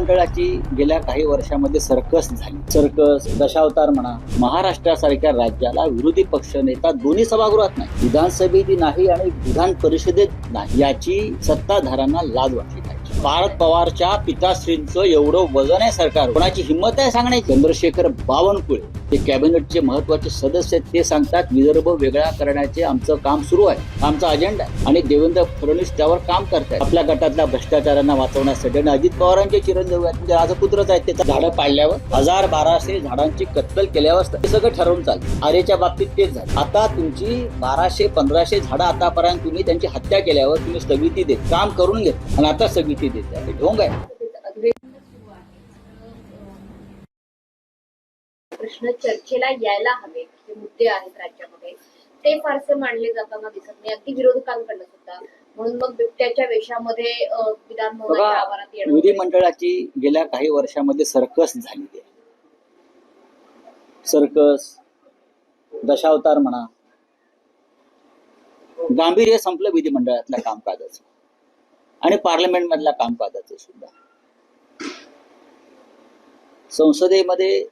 विधिमंडळाची गेल्या काही वर्षामध्ये सर्कस झाली. सर्कस, दशावतार म्हणा. महाराष्ट्रासारख्या राज्याला विरोधी पक्षनेता दोन्ही सभागृहात नाही, विधानसभेत नाही आणि विधान परिषदेत नाही, याची सत्ताधाऱ्यांना लाज वाटली पाहिजे. भारत पवारच्या पिताश्रींचं एवढं वजन आहे सरकार, कोणाची हिंमत आहे सांगण्याची? चंद्रशेखर बावनकुळे ते कॅबिनेटचे महत्वाचे सदस्य आहेत, ते सांगतात विदर्भ वेगळा करण्याचे आमचं काम सुरू आहे, आमचा अजेंडा आहे. आणि देवेंद्र फडणवीस त्यावर काम करतायत आपल्या गटातल्या भ्रष्टाचारांना वाचवण्यासाठी. आणि अजित पवारांचे चिरंजीव आहेत, म्हणजे राजपुत्रच आहेत, त्याचं झाडं पाडल्यावर 1200 झाडांची कत्तल केल्यावर ते सगळं ठरवून चालतं. आरेच्या बाबतीत तेच झालं. आता तुमची 1200-1500 झाडं आतापर्यंत तुम्ही त्यांची हत्या केल्यावर तुम्ही स्थगिती देत काम करून घेत आणि आता स्थगिती देत आहे. ढोंग आहे. प्रश्न चर्चेला यायला हवे, जे मुद्दे आहेत राज्यामध्ये ते फारसे मांडले जाताना दिसत नाही, अगदी विरोधकांकडनं सुद्धा. म्हणून मग बिबट्याच्या वेशामध्ये विधान भवनाच्या आवारात येणं. विधिमंडळाची गेल्या काही वर्षामध्ये सर्कस झालेली आहे. सर्कस, दशावतार म्हणा. गांभीर्य संपलं विधिमंडळातल्या कामकाजाचं आणि पार्लमेंट मधल्या कामकाजाचं सुद्धा. संसदेमध्ये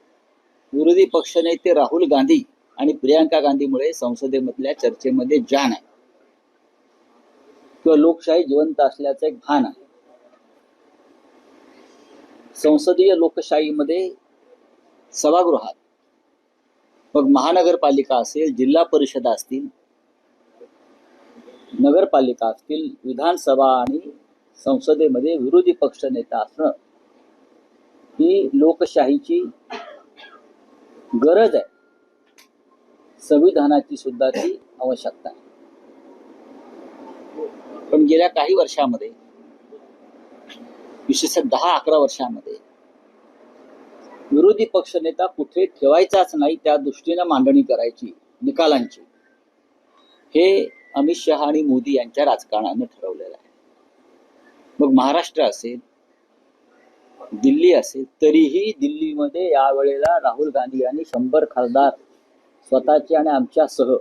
विरोधी पक्षनेते राहुल गांधी आणि प्रियांका गांधीमुळे संसदेमधल्या चर्चेमध्ये जान आहे किंवा लोकशाही जिवंत असल्याचं एक भान आहे. संसदीय लोकशाहीमध्ये सभागृहात मग महानगरपालिका असेल, जिल्हा परिषदा असतील, नगरपालिका असतील, विधानसभा आणि संसदेमध्ये विरोधी पक्षनेता असणं ही लोकशाहीची गरज आहे, संविधानाची सुद्धा ती आवश्यकता आहे. पण गेल्या काही वर्षामध्ये, विशेषतः 10-11 वर्षामध्ये विरोधी पक्षनेता कुठे ठेवायचाच नाही, त्या दृष्टीनं मांडणी करायची निकालांची, हे अमित शहा आणि मोदी यांच्या राजकारणानं ठरवलेलं आहे. मग महाराष्ट्र असेल, दिल्ली असेल, तरीही दिल्लीमध्ये यावेळेला राहुल गांधी यांनी 100 खासदार स्वतःचे आणि आमच्यासह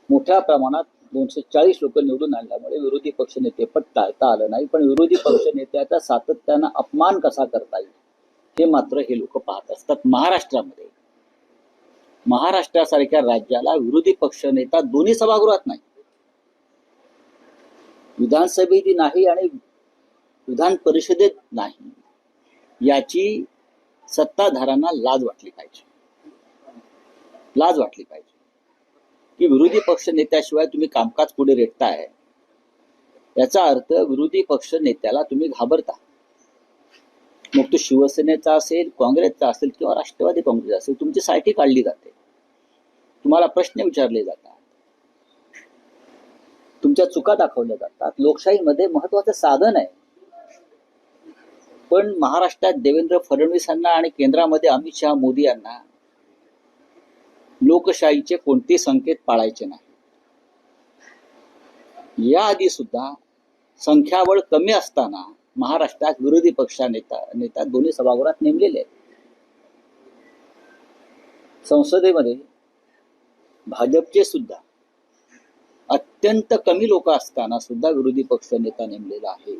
मोठ्या प्रमाणात 240 लोक निवडून आणल्यामुळे विरोधी पक्षनेते पण टाळता आलं नाही. पण विरोधी पक्षनेत्याचा सातत्यानं अपमान कसा करता येईल हे मात्र हे लोक पाहत असतात. महाराष्ट्रासारख्या राज्याला विरोधी पक्षनेता दोन्ही सभागृहात नाही, विधानसभेत नाही आणि विधान परिषदेत नाही, याची सत्ताधाऱ्यांना लाज वाटली पाहिजे. लाज वाटली पाहिजे की विरोधी पक्ष नेत्याशिवाय तुम्ही कामकाज पुढे रेटताय, याचा अर्थ विरोधी पक्ष नेत्याला तुम्ही घाबरता. मग तो शिवसेनेचा असेल, काँग्रेसचा असेल किंवा राष्ट्रवादी काँग्रेस असेल, तुमची सायटी काढली जाते, तुम्हाला प्रश्न विचारले जातात, तुमच्या चुका दाखवल्या जातात. लोकशाहीमध्ये महत्वाचं साधन आहे. पण महाराष्ट्रात देवेंद्र फडणवीसांना आणि केंद्रामध्ये अमित शहा मोदी यांना लोकशाहीचे कोणते संकेत पाळायचे नाही. याआधी सुद्धा संख्याबळ कमी असताना महाराष्ट्रात विरोधी पक्षनेता दोन्ही सभागृहात नेमलेले आहेत. संसदेमध्ये भाजपचे सुद्धा अत्यंत कमी लोक असताना सुद्धा विरोधी पक्षनेता नेमलेला आहे.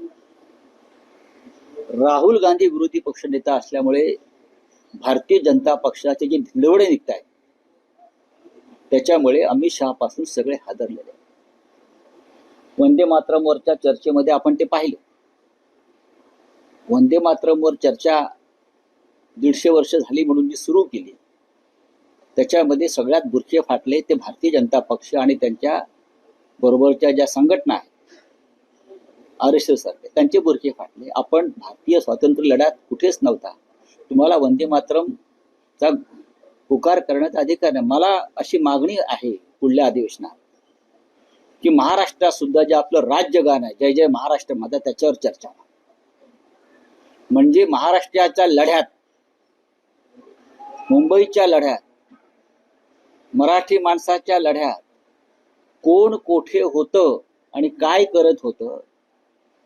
राहुल गांधी विरोधी पक्षनेता असल्यामुळे भारतीय जनता पक्षाचे जे धिंडवडे निघत आहेत, त्याच्यामुळे अमित शहा पासून सगळे हादरलेले आहेत. वंदे मातरमवरच्या चर्चेमध्ये आपण ते पाहिलं. वंदे मातरमवर चर्चा 150 वर्ष झाली म्हणून जी सुरू केली, त्याच्यामध्ये सगळ्यात बुरखे फाटले ते भारतीय जनता पक्ष आणि त्यांच्या बरोबरच्या ज्या संघटना आहेत, RSS सारखे, त्यांचे बुरखे फाटले. आपण भारतीय स्वातंत्र्य लढ्यात कुठेच नव्हता, तुम्हाला वंदे मातरमचा पुकार करण्याचा अधिकार नाही. मला अशी मागणी आहे पुढल्या अधिवेशनात की महाराष्ट्रात सुद्धा जे आपलं राज्यगान आहे, जय जय महाराष्ट्र माझा, त्याच्यावर चर्चा. म्हणजे महाराष्ट्राच्या लढ्यात, मुंबईच्या लढ्यात, मराठी माणसाच्या लढ्यात कोण कोठे होतं आणि काय करत होतं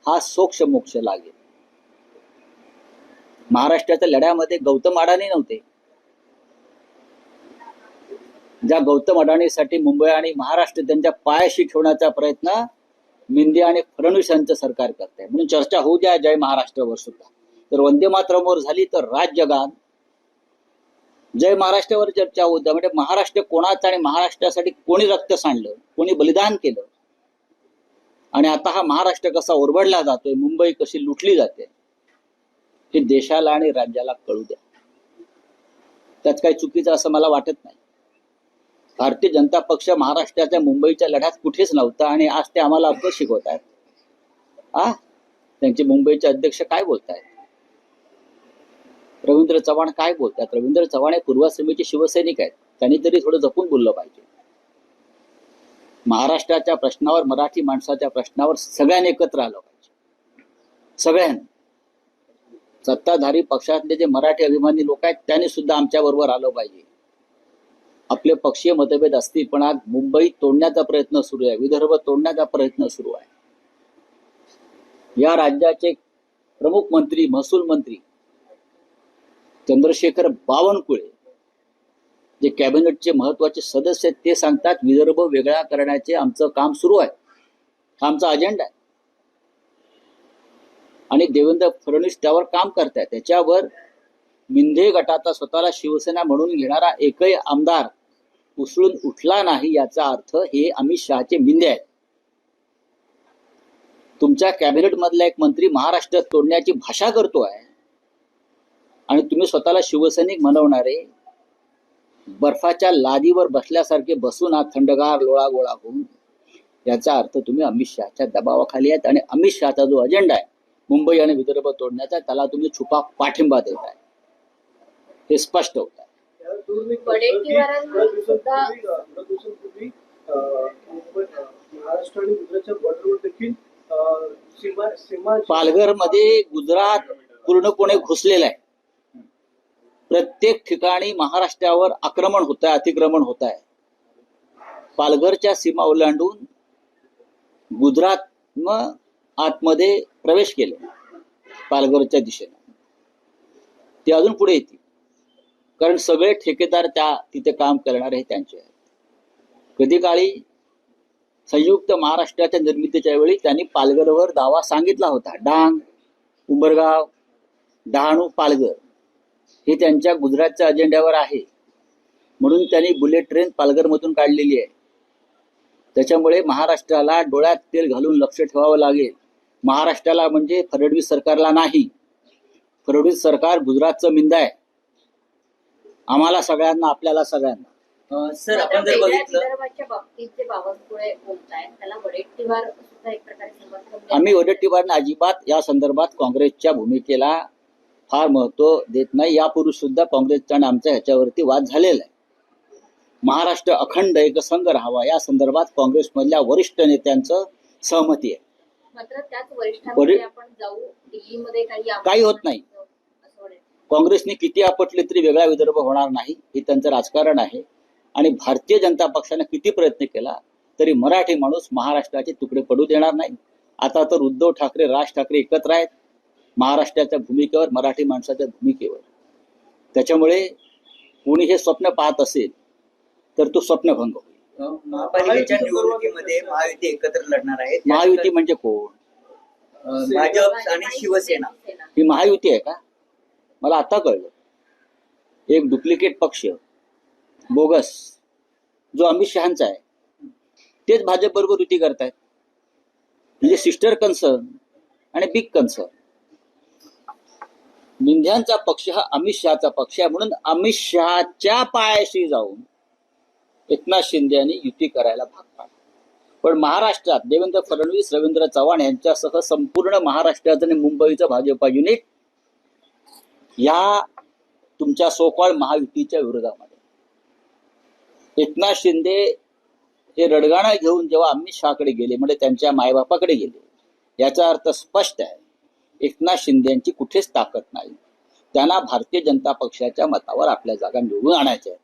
हा सोक्ष मोक्ष लागेल. महाराष्ट्राच्या लढ्यामध्ये गौतम अडाणी नव्हते. ज्या गौतम अडाणीसाठी मुंबई आणि महाराष्ट्र त्यांच्या पायाशी ठेवण्याचा प्रयत्न मिंदे आणि फडणवीस यांचं सरकार करते, म्हणून चर्चा होऊ द्या जय महाराष्ट्रावर सुद्धा. तर वंदे मातरमवर झाली तर जगात जय महाराष्ट्रावर चर्चा होत्या. म्हणजे महाराष्ट्र कोणाचा आणि महाराष्ट्रासाठी कोणी रक्त सांडलं, कोणी बलिदान केलं, आणि आता हा महाराष्ट्र कसा ओरबडला जातोय, मुंबई कशी लुटली जाते, हे देशाला आणि राज्याला कळू द्या. त्यात काही चुकीचं असं मला वाटत नाही. भारतीय जनता पक्ष महाराष्ट्राच्या मुंबईच्या लढ्यात कुठेच नव्हता आणि आज ते आम्हाला अब्द शिकवत आहेत. त्यांचे मुंबईचे अध्यक्ष काय बोलतायत, रवींद्र चव्हाण काय बोलतात? रवींद्र चव्हाण हे पूर्वाश्रमीचे शिवसैनिक आहेत, त्यांनी तरी थोडं जपून बोललं पाहिजे. महाराष्ट्राच्या प्रश्नावर, मराठी माणसाच्या प्रश्नावर सगळ्यांनी एकत्र आलं पाहिजे. सगळ्यांनी, सत्ताधारी पक्षातले जे मराठी अभिमानी लोक आहेत त्यांनी सुद्धा आमच्या बरोबर आलं पाहिजे. आपले पक्षीय मतभेद असतील, पण आज मुंबई तोडण्याचा प्रयत्न सुरू आहे, विदर्भ तोडण्याचा प्रयत्न सुरू आहे. या राज्याचे प्रमुख मंत्री, महसूल मंत्री चंद्रशेखर बावनकुळे, जे कॅबिनेटचे महत्वाचे सदस्य आहेत, ते सांगतात विदर्भ वेगळा करण्याचे आमचं काम सुरू आहे, हा आमचा अजेंडा आहे. आणि देवेंद्र फडणवीस त्यावर काम करतायत. त्याच्यावर मिंधे गटाचा स्वतःला शिवसेना म्हणून घेणारा एकही आमदार उसळून उठला नाही, याचा अर्थ हे अमित शहाचे मिंधे आहेत. तुमच्या कॅबिनेट मधला एक मंत्री महाराष्ट्र तोडण्याची भाषा करतोय आणि तुम्ही स्वतःला शिवसैनिक म्हणवणारे बर्फाच्या लादीवर बसल्यासारखे बसून हा थंडगार लोळा गोळा होऊन, याचा अर्थ तुम्ही अमित शहाच्या दबावाखाली आहेत आणि अमित शहाचा जो अजेंडा आहे मुंबई आणि विदर्भ तोडण्याचा, त्याला तुम्ही छुपा पाठिंबा देताय, हे स्पष्ट होत आहे. पालघरमध्ये गुजरात पूर्णपणे घुसलेलं आहे. प्रत्येक ठिकाणी महाराष्ट्रावर आक्रमण होत आहे, अतिक्रमण होत आहे. पालघरच्या सीमा ओलांडून गुजरात आतमध्ये प्रवेश केले पालघरच्या दिशेने. ते अजून पुढे येतील, कारण सगळे ठेकेदार तिथे काम करणारे हे त्यांचे आहेत. कधी काळी संयुक्त महाराष्ट्राच्या निर्मितीच्या वेळी त्यांनी पालघरवर दावा सांगितला होता. डांग, उंबरगाव, डहाणू, पालघर हे त्यांच्या गुजरातच्या अजेंड्यावर आहे, म्हणून त्यांनी बुलेट ट्रेन पालघरमधून काढलेली आहे. त्याच्यामुळे महाराष्ट्राला डोळ्यात तेल घालून लक्ष ठेवावं लागेल. महाराष्ट्राला म्हणजे फडणवीस सरकारला नाही. फडणवीस सरकार गुजरातचं मिंद आहे. आम्हाला सगळ्यांना, आपल्याला सगळ्यांना. सर, आपण जर बघितलं विदर्भाच्या बाबतीत जे बावनकुळे बोलतायत त्याला वडेट्टीवार सुद्धा एक प्रकारे समर्थन. आम्ही वडेट्टीवारना अजिबात या संदर्भात काँग्रेसच्या भूमिकेला फार महत्व देत नाही. यापूर्वी सुद्धा काँग्रेसचा आणि आमचा ह्याच्यावरती वाद झालेला आहे. महाराष्ट्र अखंड एकसंघ राहावा या संदर्भात काँग्रेसमधल्या वरिष्ठ नेत्यांचं सहमती आहे. मात्र त्याच वरिष्ठांमध्ये आपण जाऊ दिल्लीमध्ये काही होत नाही. काँग्रेसने किती आपटले तरी वेगळा विदर्भ होणार नाही, हे त्यांचं राजकारण आहे. आणि भारतीय जनता पक्षाने किती प्रयत्न केला तरी मराठी माणूस महाराष्ट्राचे तुकडे पडू देणार नाही. आता तर उद्धव ठाकरे, राज ठाकरे एकत्र आहेत महाराष्ट्राच्या भूमिकेवर, मराठी माणसाच्या भूमिकेवर. त्याच्यामुळे कोणी हे स्वप्न पाहत असेल तर तो स्वप्नभंग होईल. महापालिकेच्या निवडणुकीमध्ये महायुती एकत्र लढणार आहे. महायुती म्हणजे कोण? भाजप आणि शिवसेना. ही महायुती आहे का? मला आता कळलं. एक डुप्लिकेट पक्ष, बोगस, जो अमित शहाचा आहे, तेच भाजप बरोबर युती करतायत. म्हणजे सिस्टर कन्सर्न आणि बिग कन्सर्न. मिंध्यांचा पक्ष हा अमित शहाचा पक्ष आहे, म्हणून अमित शहाच्या पायाशी जाऊन एकनाथ शिंदे यांनी युती करायला भाग पाडला. पण महाराष्ट्रात देवेंद्र फडणवीस, रवींद्र चव्हाण यांच्यासह संपूर्ण महाराष्ट्राचं आणि मुंबईचं भाजपा युनिट या तुमच्या सोकॉल्ड महायुतीच्या विरोधामध्ये. एकनाथ शिंदे हे रडगाणं घेऊन जेव्हा अमित शहाकडे गेले, म्हणजे त्यांच्या मायबापाकडे गेले, याचा अर्थ स्पष्ट आहे, एकनाथ शिंदे यांची कुठेच ताकद नाही. त्यांना भारतीय जनता पक्षाच्या मतावर आपल्या जागा निवडून आणायच्या आहेत,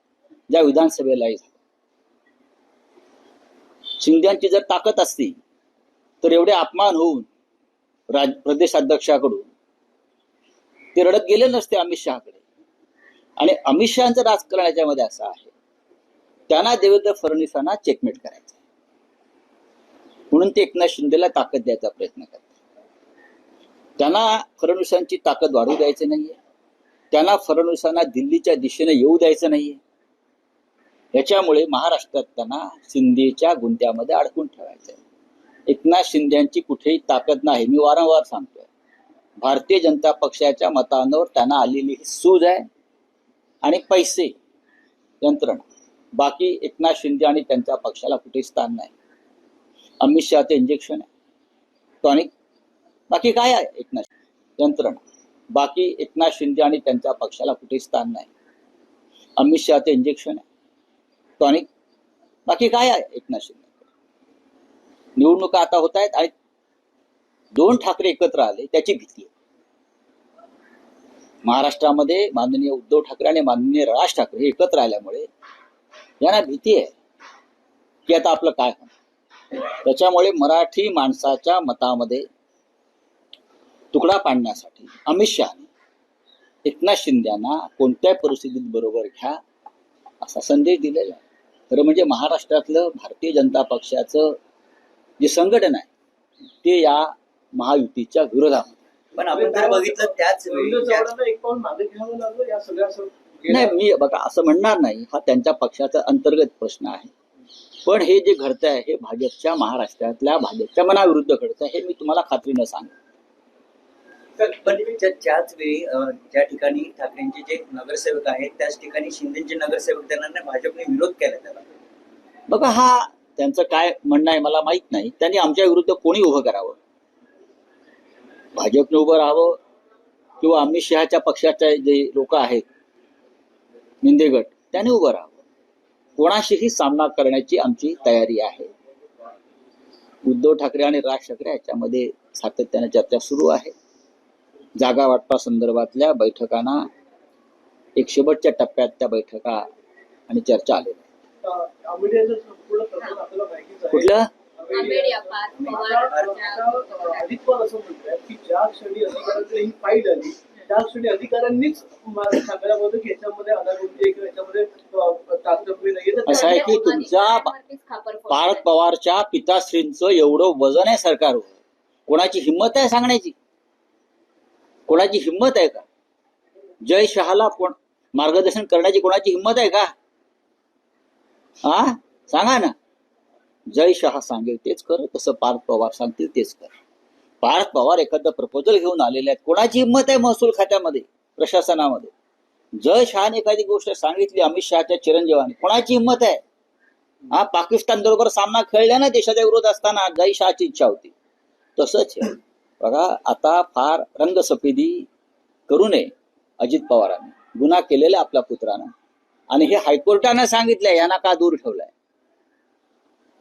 ज्या विधानसभेलाही झालं. शिंदेची जर ताकद असती तर एवढे अपमान होऊन प्रदेशाध्यक्षाकडून ते रडत गेले नसते अमित शहाकडे. आणि अमित शहाचं राजकारण याच्यामध्ये असं आहे, त्यांना देवेंद्र फडणवीसांना चेकमेट करायचं, म्हणून ते एकनाथ शिंदेला ताकद द्यायचा प्रयत्न करतात. त्यांना फडणवीसांची ताकद वाढू द्यायचं नाहीये, त्यांना फडणवीसांना दिल्लीच्या दिशेने येऊ द्यायचं नाहीये. याच्यामुळे महाराष्ट्रात त्यांना शिंदेच्या गुंत्यामध्ये अडकून ठेवायचं आहे. एकनाथ शिंदेची कुठेही ताकद नाही, मी वारंवार सांगतोय. भारतीय जनता पक्षाच्या मतांवर त्यांना आलेली ही सूज आहे आणि पैसे, यंत्रणा. बाकी एकनाथ शिंदे आणि त्यांच्या पक्षाला कुठेही स्थान नाही. अमित शहाचे इंजेक्शन आहे, टॉनिक. बाकी काय आहे? एकनाथ शिंदे, यंत्रणा. बाकी एकनाथ शिंदे आणि त्यांच्या पक्षाला कुठेही स्थान नाही. अमित शहाचे इंजेक्शन आहे, टॉनिक. बाकी काय आहे? एकनाथ शिंदे. निवडणुका आता होत आहेत आणि 2 ठाकरे एकत्र आले त्याची भीती आहे. महाराष्ट्रामध्ये माननीय उद्धव ठाकरे आणि माननीय राज ठाकरे हे एकत्र आल्यामुळे यांना भीती आहे की आता आपलं काय होणार. त्याच्यामुळे मराठी माणसाच्या मतामध्ये तुकडा पाडण्यासाठी अमित शहाने एकनाथ शिंदेना कोणत्या परिस्थितीत बरोबर घ्या असा संदेश दिलेला आहे. खरं म्हणजे महाराष्ट्रातलं भारतीय जनता पक्षाचं जे संघटन आहे ते या महायुतीच्या विरोधामध्ये. पण आपण जर बघितलं त्याच वेळी एक पाऊल मागे घ्यावं लागलं या सगळ्या नाही, मी बघा असं म्हणणार नाही. हा त्यांच्या पक्षाचा अंतर्गत प्रश्न आहे. पण हे जे घडतं आहे हे भाजपच्या महाराष्ट्रातल्या भाजपच्या मनाविरुद्ध घडतं हे मी तुम्हाला खात्रीनं सांगतो. पण त्याच वेळी ज्या ठिकाणी ठाकरेंचे जे नगरसेवक आहेत त्याच ठिकाणी शिंदेचे नगरसेवक त्यांना भाजपने विरोध केला. त्याला बघा, हा त्यांचं काय म्हणणं आहे मला माहित नाही. त्यांनी आमच्या विरुद्ध कोणी उभं करावं, भाजपने उभं राहावं किंवा अमित शहाच्या पक्षाचे जे लोक आहेत मिंदे गट त्यांनी उभं राहावं. कोणाशीही सामना करण्याची आमची तयारी आहे. उद्धव ठाकरे आणि राज ठाकरे याच्यामध्ये सातत्याने चर्चा सुरू आहे. जागा वाटपा संदर्भातल्या बैठकांना एक शेवटच्या टप्प्यात त्या बैठका आणि चर्चा आलेल्या. कुठलं अजित पवार असं म्हणतात की ज्या क्षणी अधिकाऱ्यांकडे ही फाईल आली त्या क्षणी अधिकाऱ्यांनीच सांगायला होतं की याच्यामध्ये अनागोंदी किंवा याच्यामध्ये ताकदवी नाहीये. असं आहे की तुमच्या पार्थ पवारच्या पिताश्रींचं एवढं वजन आहे सरकारवर. कोणाची हिंमत आहे सांगण्याची? कोणाची हिंमत आहे का? जय शहाला कोण मार्गदर्शन करण्याची कोणाची हिंमत आहे का? हा सांगा ना. जय शहा सांगेल तेच कर, तसं पार्थ पवार सांगतील तेच कर. पार्थ पवार एखादं प्रपोजल घेऊन आलेले आहेत. कोणाची हिंमत आहे महसूल खात्यामध्ये, प्रशासनामध्ये? जय शहाने एखादी गोष्ट सांगितली अमित शहाच्या चिरंजीवाने, कोणाची हिंमत आहे? हा पाकिस्तान बरोबर सामना खेळला ना देशाच्या विरोध असताना, जय शहाची इच्छा होती. तसंच आहे बघा. आता फार रंगसफेदी करू नये अजित पवारांनी. गुन्हा केलेला आपल्या पुत्रानं आणि हे हायकोर्टानं सांगितलंय यांना का दूर ठेवलाय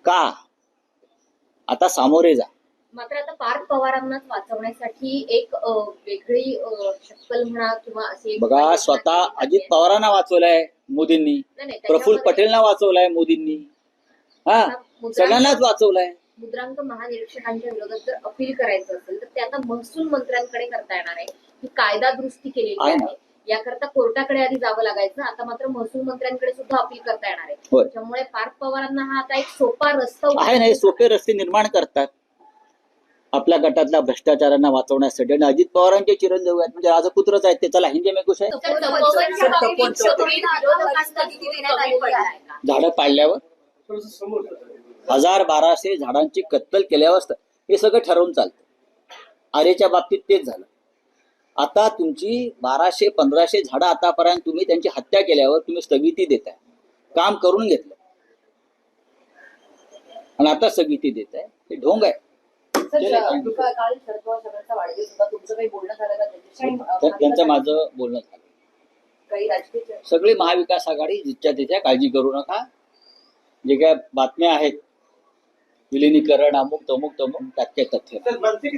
का? आता सामोरे जा. मात्र आता पार्थ पवारांनाच वाचवण्यासाठी एक वेगळी शक्कल म्हणा किंवा असे बघा, स्वतः अजित पवारांना वाचवलंय मोदींनी, प्रफुल्ल पटेलना वाचवलंय मोदींनी, हा सगळ्यांनाच वाचवलंय. मुद्रांक महानिरीक्षकांच्या विरोधात जर अपील करायचं असेल तर ते आता महसूल मंत्र्यांकडे करता येणार आहे. ही कायदा दुरुस्ती केलेली आहे. याकरता कोर्टाकडे आधी जावं लागायचं. आता मात्र महसूल मंत्र्यांकडे सुद्धा अपील करता येणार आहे. त्यामुळे पार्थ पवारांना हा आता एक सोपा रस्ता आहे नाही. सोपे रस्ते निर्माण करतात आपल्या गटातल्या भ्रष्टाचारांना वाचवण्यासाठी. आणि अजित पवारांचे चिरंजीव आहेत म्हणजे राजपुत्रच आहेत ते. चला हिंदी में कुछ आहे. झाडं पाडल्यावर 1000-1200 झाडांची कत्तल केल्यावर हे सगळं ठरवून चालतं. आरेच्या बाबतीत तेच झालं. आता तुमची 1200-1500 झाडं आतापर्यंत तुम्ही त्यांची हत्या केल्यावर तुम्ही स्थगिती देताय. काम करून घेतलं आणि आता स्थगिती देताय. हे ढोंग आहे. त्यांचं माझं बोलणं झालं. सगळी महाविकास आघाडी जिथच्या तिथ्या काळजी करू नका. जे काय बातम्या आहेत विलिनीकरण अमुक तमुक त्यात काही तथ्य नाही.